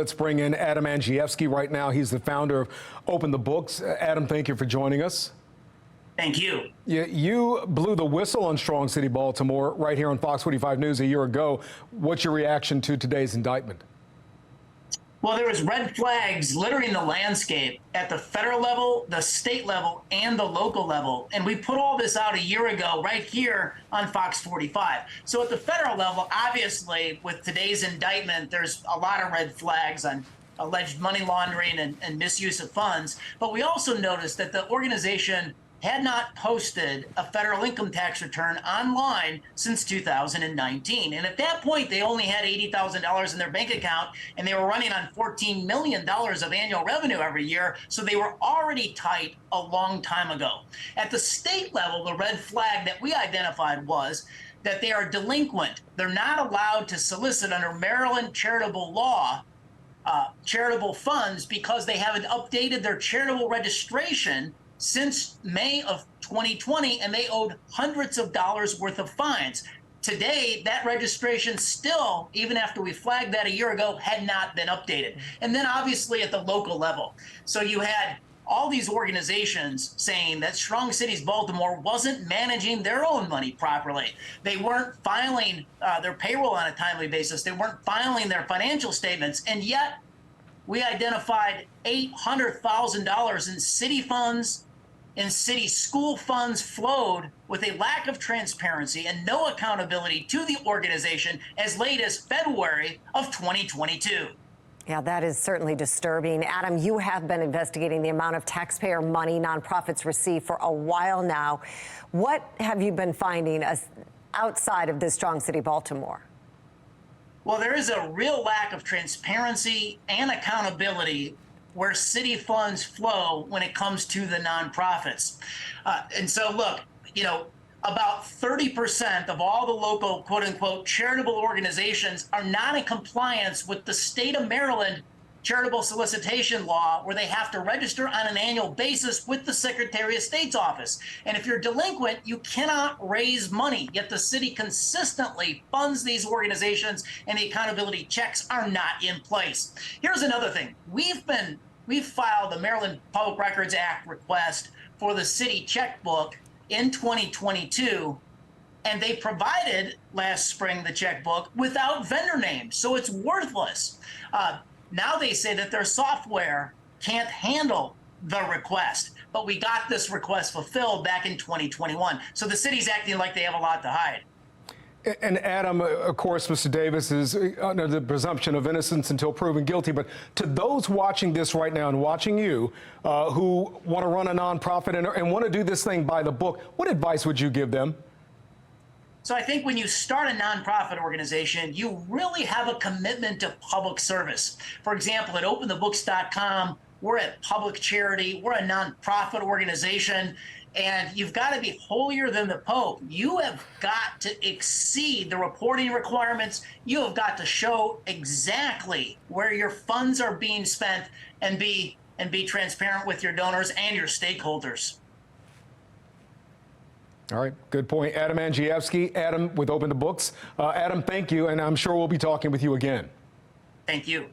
Let's bring in Adam Andrzejewski right now. He's the founder of Open the Books. Adam, thank you for joining us. Thank you. You blew the whistle on Strong City, Baltimore, right here on Fox 45 News a year ago. What's your reaction to today's indictment? Well, there was red flags littering the landscape at the federal level, the state level, and the local level. And we put all this out a year ago right here on Fox 45. So at the federal level, obviously, with today's indictment, there's a lot of red flags on alleged money laundering and misuse of funds. But we also noticed that the organization had not posted a federal income tax return online since 2019. And at that point, they only had $80,000 in their bank account, and they were running on $14 million of annual revenue every year. So they were already tight a long time ago. At the state level, the red flag that we identified was that they are delinquent. They're not allowed to solicit under Maryland charitable law charitable funds because they haven't updated their charitable registration since May of 2020, and they owed hundreds of dollars worth of fines. Today, that registration still, even after we flagged that a year ago, had not been updated. And then obviously at the local level. So you had all these organizations saying that Strong Cities Baltimore wasn't managing their own money properly. They weren't filing their payroll on a timely basis. They weren't filing their financial statements. And yet we identified $800,000 in city funds and city school funds flowed with a lack of transparency and no accountability to the organization as late as February of 2022. Yeah, that is certainly disturbing. Adam, you have been investigating the amount of taxpayer money nonprofits receive for a while now. What have you been finding outside of this Strong City Baltimore? Well, there is a real lack of transparency and accountability where city funds flow when it comes to the nonprofits. And so, look, about 30% of all the local, quote unquote, charitable organizations are not in compliance with the state of Maryland charitable solicitation law, where they have to register on an annual basis with the Secretary of State's office. And if you're delinquent, you cannot raise money, yet the city consistently funds these organizations and the accountability checks are not in place. Here's another thing. We've filed the Maryland Public Records Act request for the city checkbook in 2022, and they provided last spring the checkbook without vendor names, so it's worthless. Now they say that their software can't handle the request, but we got this request fulfilled back in 2021. So the city's acting like they have a lot to hide. And Adam, of course, Mr. Davis is under the presumption of innocence until proven guilty. But to those watching this right now and watching you who want to run a nonprofit and want to do this thing by the book, what advice would you give them? So I think when you start a nonprofit organization, you really have a commitment to public service. For example, at openthebooks.com, we're a public charity, we're a nonprofit organization, and you've got to be holier than the Pope. You have got to exceed the reporting requirements. You have got to show exactly where your funds are being spent and be transparent with your donors and your stakeholders. All right, good point. Adam Andrzejewski, Adam with Open the Books. Adam, thank you, and I'm sure we'll be talking with you again. Thank you.